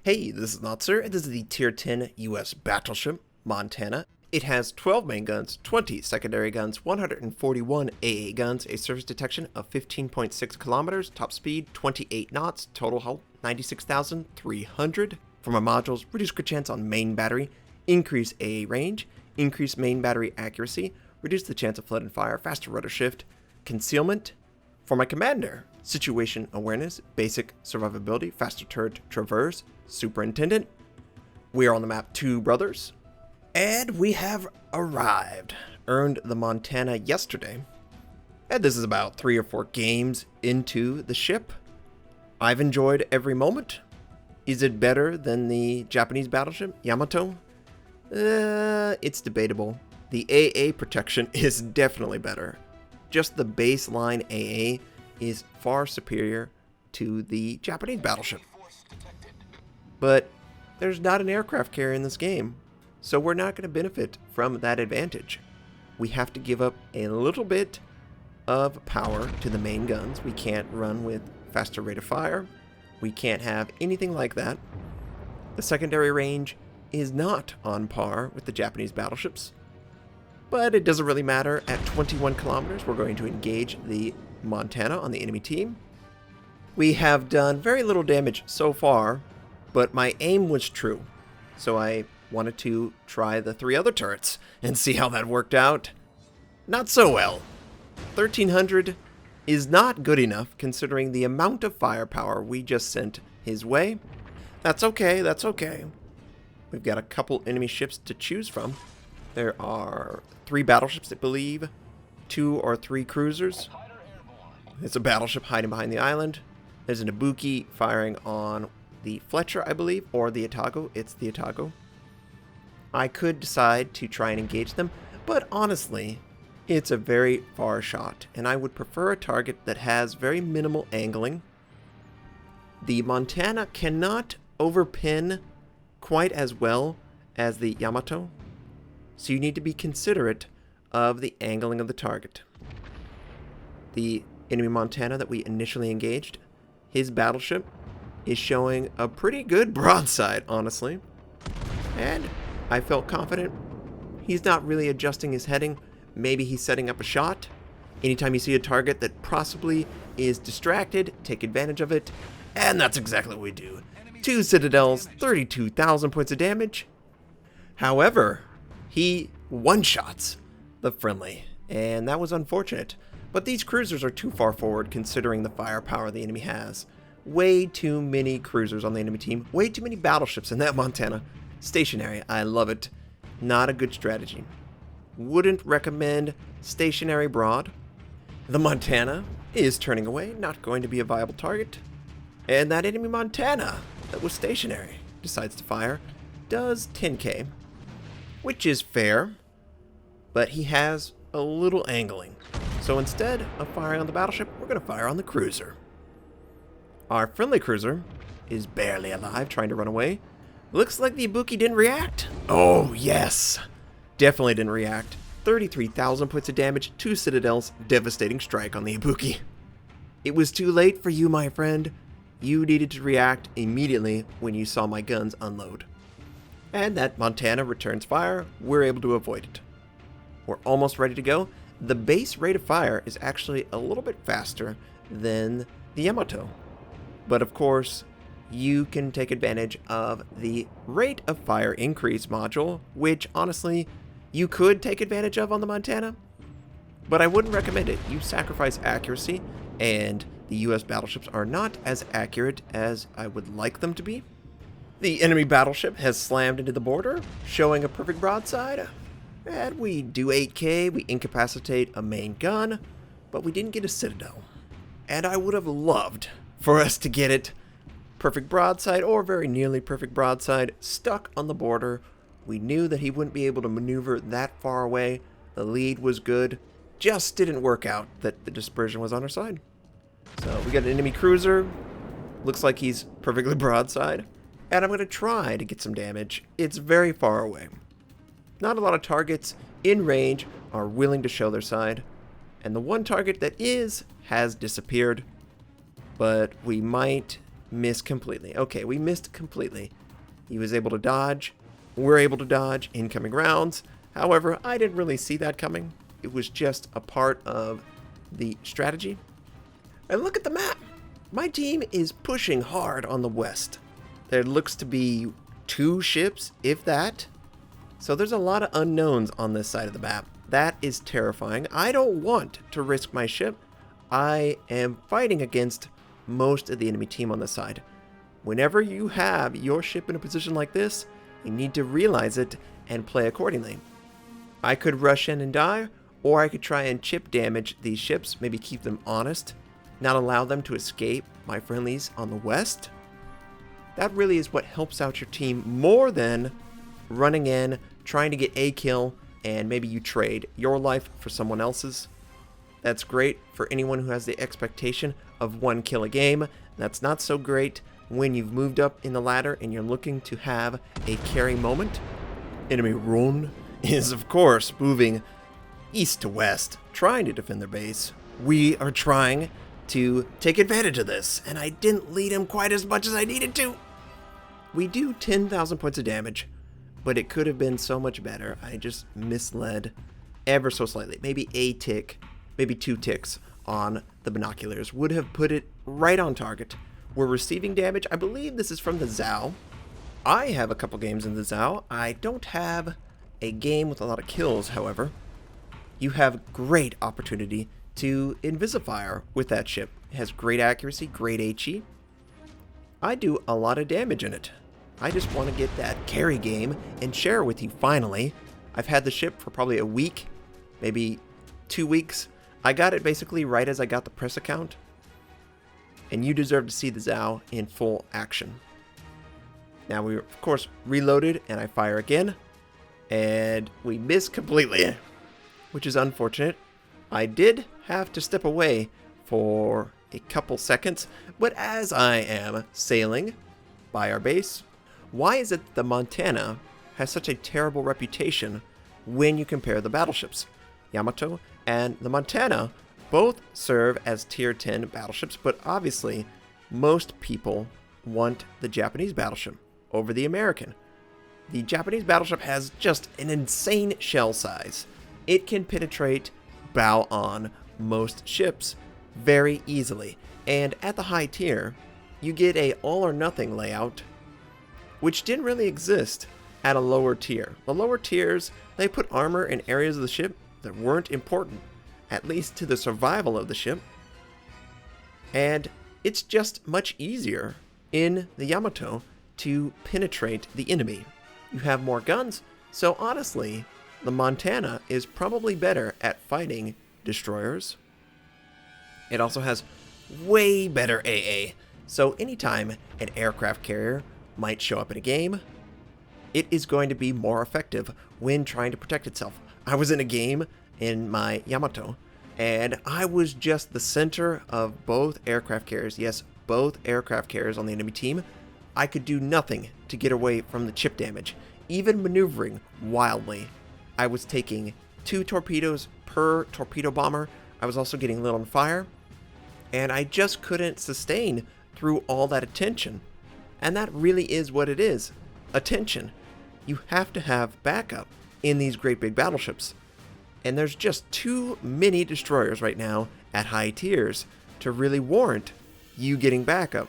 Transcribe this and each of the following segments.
Hey, this is Notser, and this is the Tier 10 US Battleship, Montana. It has 12 main guns, 20 secondary guns, 141 AA guns, a surface detection of 15.6 kilometers, top speed 28 knots, total hull 96,300. For my modules, reduce crit chance on main battery, increase AA range, increase main battery accuracy, reduce the chance of flood and fire, faster rudder shift, concealment. For my commander, situation awareness, basic survivability, faster turret traverse, superintendent. We are on the map Two Brothers, and we have arrived. Earned the Montana yesterday, and this is about 3 or 4 games into the ship. I've enjoyed every moment. Is it better than the Japanese battleship, Yamato? It's debatable. The AA protection is definitely better. Just the baseline AA is far superior to the Japanese battleship. But there's not an aircraft carrier in this game, so we're not going to benefit from that advantage. We have to give up a little bit of power to the main guns. We can't run with faster rate of fire. We can't have anything like that. The secondary range is not on par with the Japanese battleships, but it doesn't really matter. At 21 kilometers, we're going to engage the Montana on the enemy team. We have done very little damage so far, but my aim was true, so I wanted to try the 3 other turrets and see how that worked out. Not so well. 1300 is not good enough considering the amount of firepower we just sent his way. That's okay, that's okay. We've got a couple enemy ships to choose from. There are 3 battleships, I believe, 2 or 3 cruisers. It's a battleship hiding behind the island. There's an Ibuki firing on the Fletcher, I believe, or the Atago. It's the Atago. I could decide to try and engage them, but honestly, it's a very far shot, and I would prefer a target that has very minimal angling. The Montana cannot overpin quite as well as the Yamato, so you need to be considerate of the angling of the target. The enemy Montana that we initially engaged, his battleship is showing a pretty good broadside, honestly. And I felt confident. He's not really adjusting his heading. Maybe he's setting up a shot. Anytime you see a target that possibly is distracted, take advantage of it. And that's exactly what we do. 2 citadels, 32,000 points of damage. However, he one-shots the friendly, and that was unfortunate. But these cruisers are too far forward considering the firepower the enemy has. Way too many cruisers on the enemy team. Way too many battleships in that Montana. Stationary, I love it. Not a good strategy. Wouldn't recommend stationary broad. The Montana is turning away, not going to be a viable target. And that enemy Montana that was stationary decides to fire. Does 10k, which is fair, but he has a little angling. So instead of firing on the battleship, we're going to fire on the cruiser. Our friendly cruiser is barely alive, trying to run away. Looks like the Ibuki didn't react. Oh, yes. Definitely didn't react. 33,000 points of damage, 2 citadels, devastating strike on the Ibuki. It was too late for you, my friend. You needed to react immediately when you saw my guns unload. And that Montana returns fire. We're able to avoid it. We're almost ready to go. The base rate of fire is actually a little bit faster than the Yamato. But of course, you can take advantage of the rate of fire increase module, which honestly, you could take advantage of on the Montana, but I wouldn't recommend it. You sacrifice accuracy, and the US battleships are not as accurate as I would like them to be. The enemy battleship has slammed into the border, showing a perfect broadside. And we do 8k, we incapacitate a main gun, but we didn't get a citadel. And I would have loved for us to get it perfect broadside or very nearly perfect broadside, stuck on the border. We knew that he wouldn't be able to maneuver that far away. The lead was good. Just didn't work out that the dispersion was on our side. So we got an enemy cruiser. Looks like he's perfectly broadside. And I'm going to try to get some damage. It's very far away. Not a lot of targets in range are willing to show their side. And the one target that has disappeared. But we might miss completely. Okay, we missed completely. He was able to dodge. We're able to dodge incoming rounds. However, I didn't really see that coming. It was just a part of the strategy. And look at the map. My team is pushing hard on the west. There looks to be 2 ships, if that. So there's a lot of unknowns on this side of the map. That is terrifying. I don't want to risk my ship. I am fighting against most of the enemy team on this side. Whenever you have your ship in a position like this, you need to realize it and play accordingly. I could rush in and die, or I could try and chip damage these ships, maybe keep them honest, not allow them to escape my friendlies on the west. That really is what helps out your team more than running in, trying to get a kill, and maybe you trade your life for someone else's. That's great for anyone who has the expectation of 1 kill a game. That's not so great when you've moved up in the ladder and you're looking to have a carry moment. Enemy Rune is, of course, moving east to west, trying to defend their base. We are trying to take advantage of this, and I didn't lead him quite as much as I needed to. We do 10,000 points of damage, but it could have been so much better. I just misled ever so slightly. Maybe a tick, maybe 2 ticks on the binoculars would have put it right on target. We're receiving damage. I believe this is from the Zhao. I have a couple games in the Zhao. I don't have a game with a lot of kills, however. You have great opportunity to Invisifire with that ship. It has great accuracy, great HE. I do a lot of damage in it. I just want to get that carry game and share it with you finally. I've had the ship for probably a week, maybe 2 weeks. I got it basically right as I got the press account. And you deserve to see the Zhao in full action. Now we, of course, reloaded and I fire again. And we miss completely, which is unfortunate. I did have to step away for a couple seconds, but as I am sailing by our base, why is it that the Montana has such a terrible reputation when you compare the battleships? Yamato and the Montana both serve as tier 10 battleships, but obviously most people want the Japanese battleship over the American. The Japanese battleship has just an insane shell size. It can penetrate bow on most ships very easily, and at the high tier you get a all or nothing layout, which didn't really exist at a lower tier. The lower tiers, they put armor in areas of the ship that weren't important, at least to the survival of the ship, and it's just much easier in the Yamato to penetrate the enemy. You have more guns, so honestly, the Montana is probably better at fighting destroyers. It also has way better AA, so anytime an aircraft carrier might show up in a game, it is going to be more effective when trying to protect itself. I was in a game in my Yamato, and I was just the center of both aircraft carriers. Yes, both aircraft carriers on the enemy team. I could do nothing to get away from the chip damage, even maneuvering wildly. I was taking 2 torpedoes per torpedo bomber. I was also getting lit on fire, and I just couldn't sustain through all that attention. And that really is what it is, attention. You have to have backup in these great big battleships. And there's just too many destroyers right now at high tiers to really warrant you getting backup.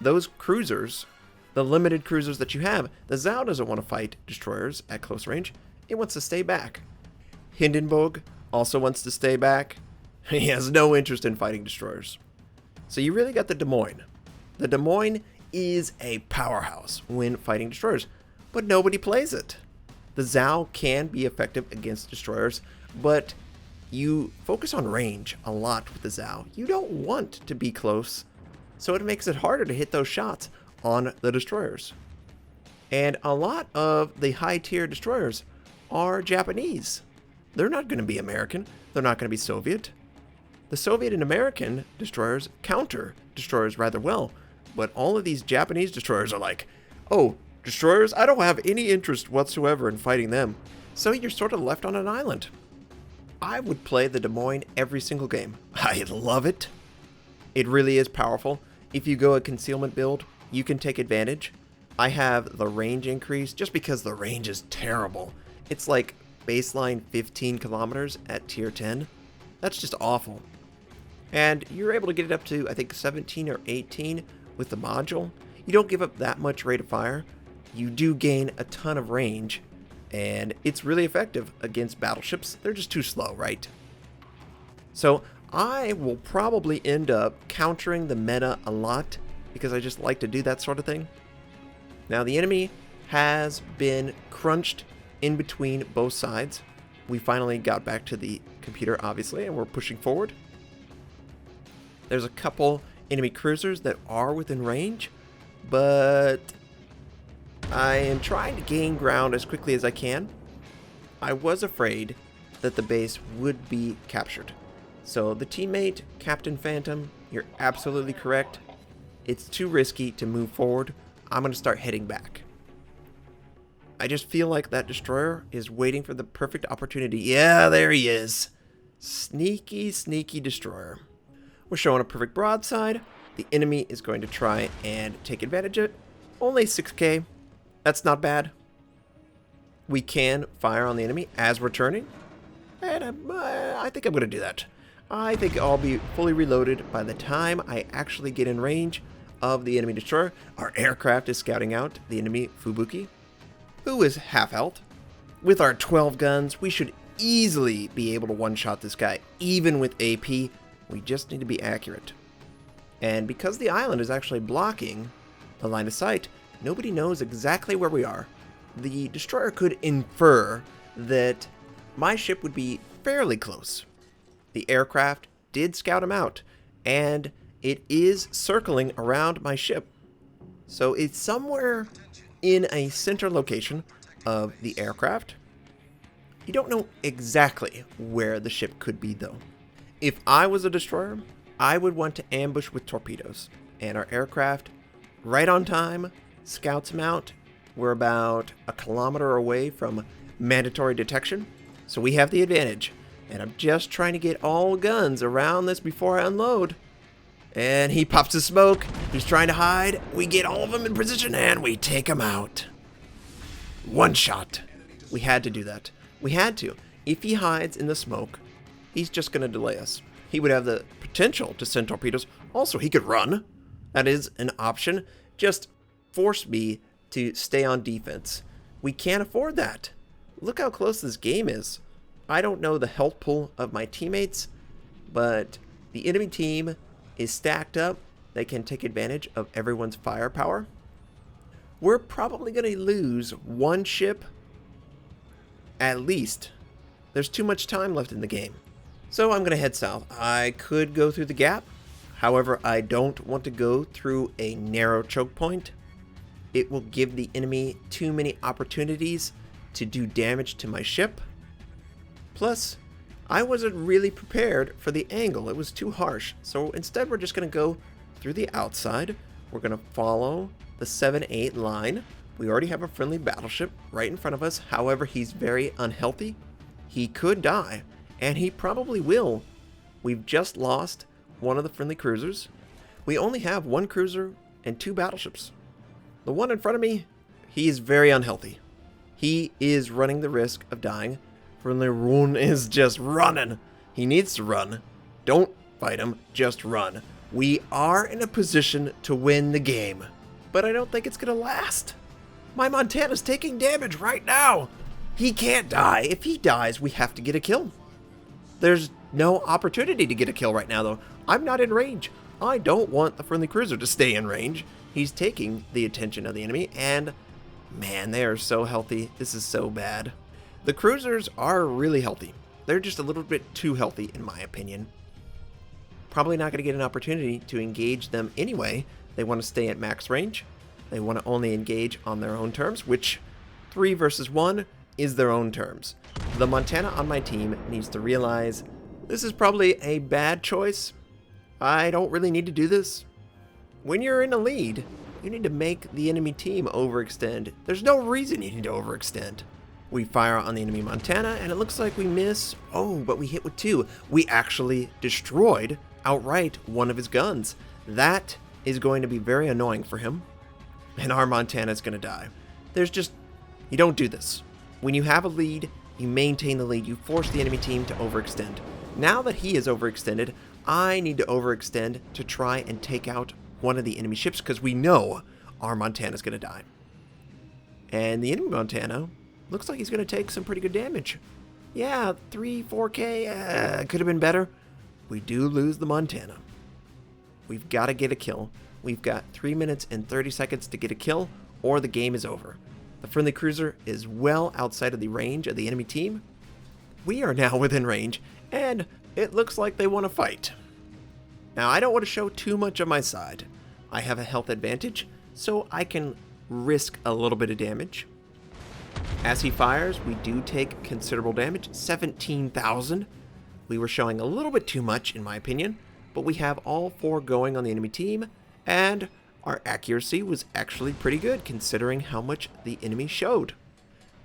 Those cruisers, the limited cruisers that you have, the Zhao doesn't want to fight destroyers at close range. It wants to stay back. Hindenburg also wants to stay back. He has no interest in fighting destroyers. So you really got the Des Moines. The Des Moines is a powerhouse when fighting destroyers, but nobody plays it. The Zhao can be effective against destroyers, but you focus on range a lot with the Zhao. You don't want to be close, so it makes it harder to hit those shots on the destroyers. And a lot of the high-tier destroyers are Japanese. They're not going to be American. They're not going to be Soviet. The Soviet and American destroyers counter destroyers rather well, but all of these Japanese destroyers are like, oh, destroyers? I don't have any interest whatsoever in fighting them. So you're sort of left on an island. I would play the Des Moines every single game. I love it. It really is powerful. If you go a concealment build, you can take advantage. I have the range increase just because the range is terrible. It's like baseline 15 kilometers at tier 10. That's just awful. And you're able to get it up to, I think, 17 or 18 with the module. You don't give up that much rate of fire. You do gain a ton of range, and it's really effective against battleships. They're just too slow, right? So I will probably end up countering the meta a lot because I just like to do that sort of thing. Now the enemy has been crunched in between both sides. We finally got back to the computer, obviously, and we're pushing forward. There's a couple enemy cruisers that are within range, but I am trying to gain ground as quickly as I can. I was afraid that the base would be captured. So the teammate, Captain Phantom, you're absolutely correct. It's too risky to move forward. I'm going to start heading back. I just feel like that destroyer is waiting for the perfect opportunity. Yeah, there he is. Sneaky, sneaky destroyer. We're showing a perfect broadside. The enemy is going to try and take advantage of it. Only 6k. That's not bad. We can fire on the enemy as we're turning. And I think I'm going to do that. I think I'll be fully reloaded by the time I actually get in range of the enemy destroyer. Our aircraft is scouting out the enemy Fubuki, who is half health. With our 12 guns, we should easily be able to one-shot this guy, even with AP. We just need to be accurate. And because the island is actually blocking the line of sight, nobody knows exactly where we are. The destroyer could infer that my ship would be fairly close. The aircraft did scout him out, and it is circling around my ship. So it's somewhere in a center location of the aircraft. You don't know exactly where the ship could be, though. If I was a destroyer, I would want to ambush with torpedoes, and our aircraft, right on time, scouts him out. We're about a kilometer away from mandatory detection, so we have the advantage. And I'm just trying to get all guns around this before I unload. And he pops his smoke. He's trying to hide. We get all of them in position, and we take him out. One shot. We had to do that. We had to. If he hides in the smoke, he's just going to delay us. He would have the potential to send torpedoes. Also, he could run. That is an option. Just force me to stay on defense. We can't afford that. Look how close this game is. I don't know the health pool of my teammates, but the enemy team is stacked up. They can take advantage of everyone's firepower. We're probably going to lose one ship at least. There's too much time left in the game. So I'm going to head south. I could go through the gap. However, I don't want to go through a narrow choke point. It will give the enemy too many opportunities to do damage to my ship. Plus, I wasn't really prepared for the angle. It was too harsh. So instead, we're just going to go through the outside. We're going to follow the 7-8 line. We already have a friendly battleship right in front of us. However, he's very unhealthy. He could die, and he probably will. We've just lost one of the friendly cruisers. We only have one cruiser and 2 battleships. The one in front of me, he is very unhealthy. He is running the risk of dying. Friendly Rune is just running. He needs to run. Don't fight him, just run. We are in a position to win the game, but I don't think it's going to last. My Montana's taking damage right now. He can't die. If he dies, we have to get a kill. There's no opportunity to get a kill right now, though. I'm not in range. I don't want the friendly cruiser to stay in range. He's taking the attention of the enemy, and man, they are so healthy. This is so bad. The cruisers are really healthy. They're just a little bit too healthy, in my opinion. Probably not going to get an opportunity to engage them anyway. They want to stay at max range. They want to only engage on their own terms, which 3 versus 1 is their own terms. The Montana on my team needs to realize this is probably a bad choice. I don't really need to do this. When you're in a lead, you need to make the enemy team overextend. There's no reason you need to overextend. We fire on the enemy Montana, and it looks like we miss. Oh, but we hit with 2. We actually destroyed outright one of his guns. That is going to be very annoying for him, and our Montana is going to die. You don't do this. When you have a lead, you maintain the lead. You force the enemy team to overextend. Now that he is overextended, I need to overextend to try and take out one of the enemy ships because we know our Montana is going to die. And the enemy Montana looks like he's going to take some pretty good damage. Yeah, 4K, could have been better. We do lose the Montana. We've got to get a kill. We've got 3 minutes and 30 seconds to get a kill, or the game is over. The friendly cruiser is well outside of the range of the enemy team. We are now within range, and it looks like they want to fight. Now, I don't want to show too much of my side. I have a health advantage, so I can risk a little bit of damage. As he fires, we do take considerable damage, 17,000. We were showing a little bit too much, in my opinion, but we have all 4 going on the enemy team, and our accuracy was actually pretty good considering how much the enemy showed.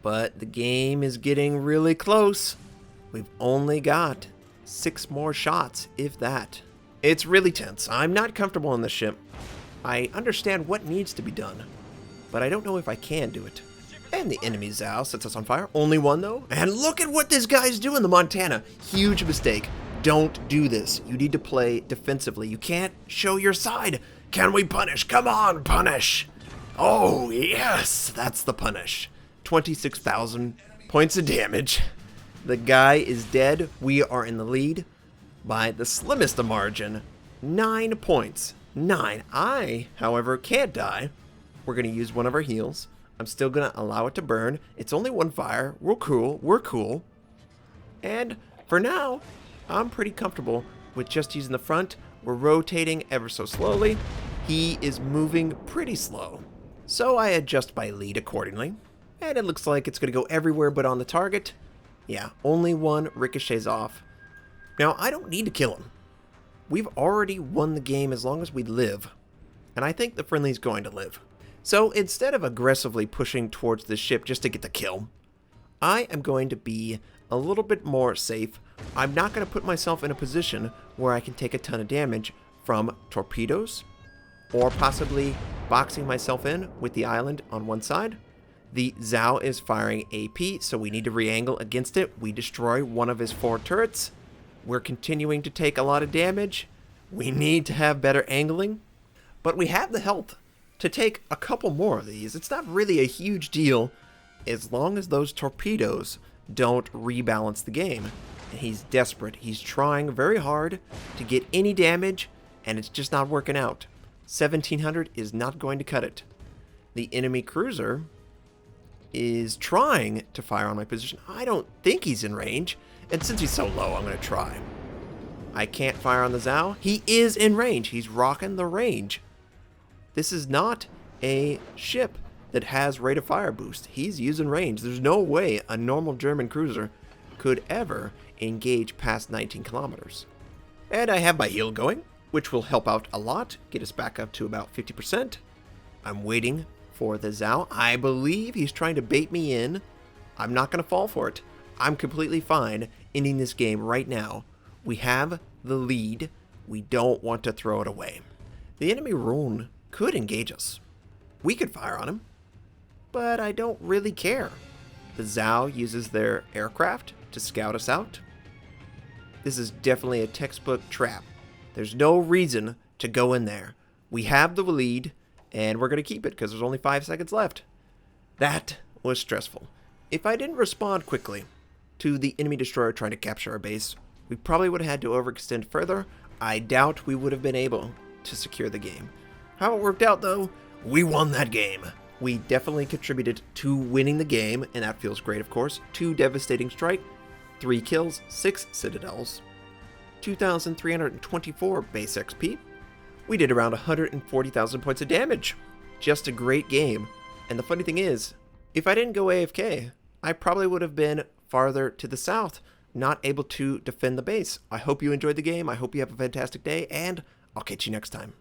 But the game is getting really close. We've only got 6 more shots, if that. It's really tense. I'm not comfortable on this ship. I understand what needs to be done, but I don't know if I can do it. And the enemy Zao sets us on fire. Only one, though. And look at what this guy's doing, the Montana. Huge mistake. Don't do this. You need to play defensively. You can't show your side. Can we punish? Come on, punish. Oh, yes. That's the punish. 26,000 points of damage. The guy is dead. We are in the lead by the slimmest of margin. 9 points. 9. I, however, can't die. We're going to use one of our heals. I'm still going to allow it to burn. It's only 1 fire. We're cool. We're cool. And for now, I'm pretty comfortable with just using the front. We're rotating ever so slowly. He is moving pretty slow. So I adjust my lead accordingly. And it looks like it's going to go everywhere but on the target. Yeah, only 1 ricochets off. Now, I don't need to kill him. We've already won the game as long as we live. And I think the friendly's going to live. So instead of aggressively pushing towards this ship just to get the kill, I am going to be a little bit more safe. I'm not going to put myself in a position where I can take a ton of damage from torpedoes or possibly boxing myself in with the island on one side. The Zao is firing AP, so we need to re-angle against it. We destroy one of his 4 turrets. We're continuing to take a lot of damage. We need to have better angling, but we have the health to take a couple more of these. It's not really a huge deal as long as those torpedoes don't rebalance the game. And he's desperate. He's trying very hard to get any damage, and it's just not working out. 1,700 is not going to cut it. The enemy cruiser is trying to fire on my position. I don't think he's in range, and since he's so low, I'm going to try. I can't fire on the Zao. He is in range. He's rocking the range. This is not a ship that has rate of fire boost. He's using range. There's no way a normal German cruiser could ever engage past 19 kilometers. And I have my heal going, which will help out a lot, get us back up to about 50%. I'm waiting for the Zao. I believe he's trying to bait me in. I'm not going to fall for it. I'm completely fine ending this game right now. We have the lead. We don't want to throw it away. The enemy Rune could engage us. We could fire on him, but I don't really care. The Zao uses their aircraft to scout us out. This is definitely a textbook trap. There's no reason to go in there. We have the lead, and we're going to keep it because there's only 5 seconds left. That was stressful. If I didn't respond quickly to the enemy destroyer trying to capture our base, we probably would have had to overextend further. I doubt we would have been able to secure the game. How it worked out, though, we won that game. We definitely contributed to winning the game, and that feels great, of course. 2 devastating strike, 3 kills, 6 citadels, 2,324 base XP. We did around 140,000 points of damage. Just a great game. And the funny thing is, if I didn't go AFK, I probably would have been farther to the south, not able to defend the base. I hope you enjoyed the game. I hope you have a fantastic day, and I'll catch you next time.